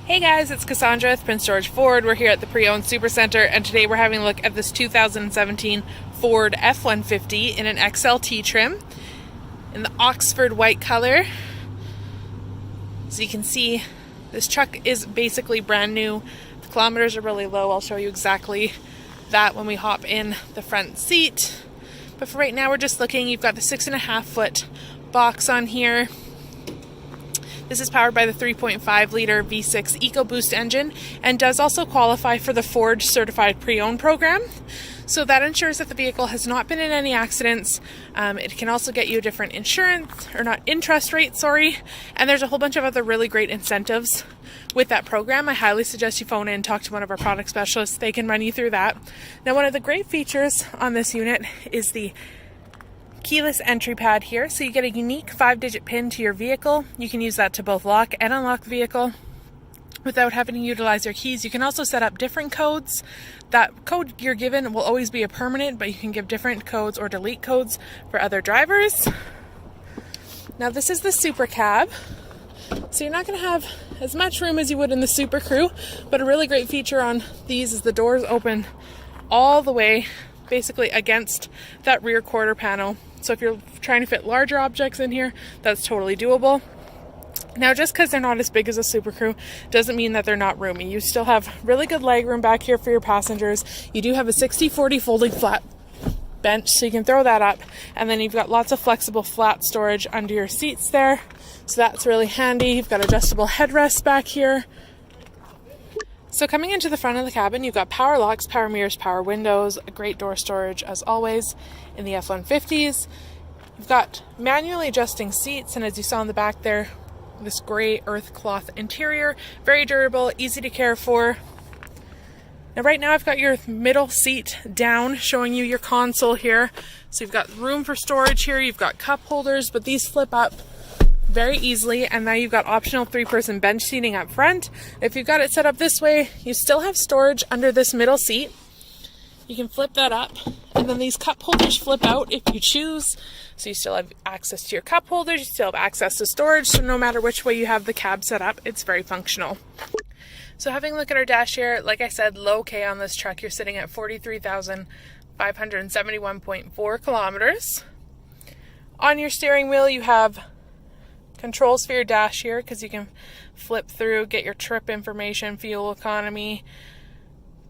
Hey guys, it's Cassandra with Prince George Ford. We're here at the Pre-Owned Super Center, and today we're having a look at this 2017 Ford F-150 in an XLT trim in the Oxford white color. So you can see this truck is basically brand new. The kilometers are really low. I'll show you exactly that when we hop in the front seat. But for right now, we're just looking. You've got the 6.5-foot box on here. This is powered by the 3.5 liter V6 Ecoboost engine and does also qualify for the Ford Certified Pre-Owned program. So that ensures that the vehicle has not been in any accidents. It can also get you a different interest rate, and there's a whole bunch of other really great incentives with that program. I highly suggest you phone in and talk to one of our product specialists. They can run you through that. Now, one of the great features on this unit is the keyless entry pad here. So you get a unique 5-digit PIN to your vehicle. You can use that to both lock and unlock the vehicle without having to utilize your keys. You can also set up different codes. That code you're given will always be a permanent, but you can give different codes or delete codes for other drivers. Now this is the Super Cab. So you're not going to have as much room as you would in the Super Crew, but a really great feature on these is the doors open all the way basically against that rear quarter panel. So if you're trying to fit larger objects in here, that's totally doable. Now, just because they're not as big as a Super Crew doesn't mean that they're not roomy. You still have really good leg room back here for your passengers. You do have a 60/40 folding flat bench, so you can throw that up. And then you've got lots of flexible flat storage under your seats there. So that's really handy. You've got adjustable headrests back here. So coming into the front of the cabin, you've got power locks, power mirrors, power windows, a great door storage as always in the F-150s. You've got manually adjusting seats, and as you saw in the back there, this gray earth cloth interior, very durable, easy to care for. Now right now I've got your middle seat down, showing you your console here. So you've got room for storage here, you've got cup holders, but these flip up very easily, and now you've got optional 3-person bench seating up front. If you've got it set up this way, you still have storage under this middle seat. You can flip that up, and then these cup holders flip out if you choose. So you still have access to your cup holders, you still have access to storage, so no matter which way you have the cab set up, it's very functional. So having a look at our dash here, like I said, low K on this truck. You're sitting at 43,571.4 kilometers. On your steering wheel, you have controls for your dash here, because you can flip through, get your trip information, fuel economy,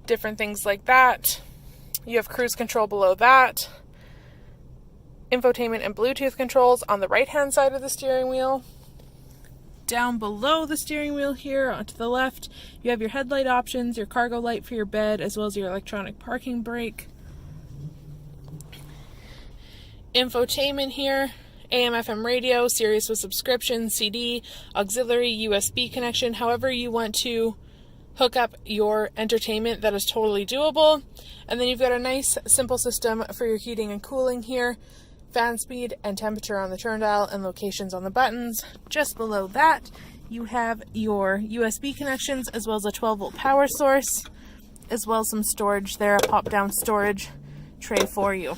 different things like that. You have cruise control below that. Infotainment and Bluetooth controls on the right hand side of the steering wheel. Down below the steering wheel here onto the left, you have your headlight options, your cargo light for your bed, as well as your electronic parking brake. Infotainment here. AM/FM radio, Sirius with subscription, CD, auxiliary, USB connection, however you want to hook up your entertainment, that is totally doable. And then you've got a nice simple system for your heating and cooling here, fan speed and temperature on the turn dial, and locations on the buttons. Just below that, you have your USB connections, as well as a 12-volt power source, as well as some storage there, a pop-down storage tray for you.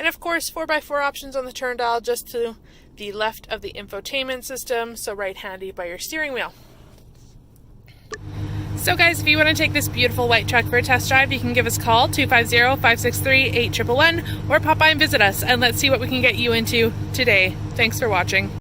And of course, 4x4 options on the turn dial just to the left of the infotainment system, so right handy by your steering wheel. So guys, if you want to take this beautiful white truck for a test drive, you can give us a call, 250-563-8111, or pop by and visit us, and let's see what we can get you into today. Thanks for watching.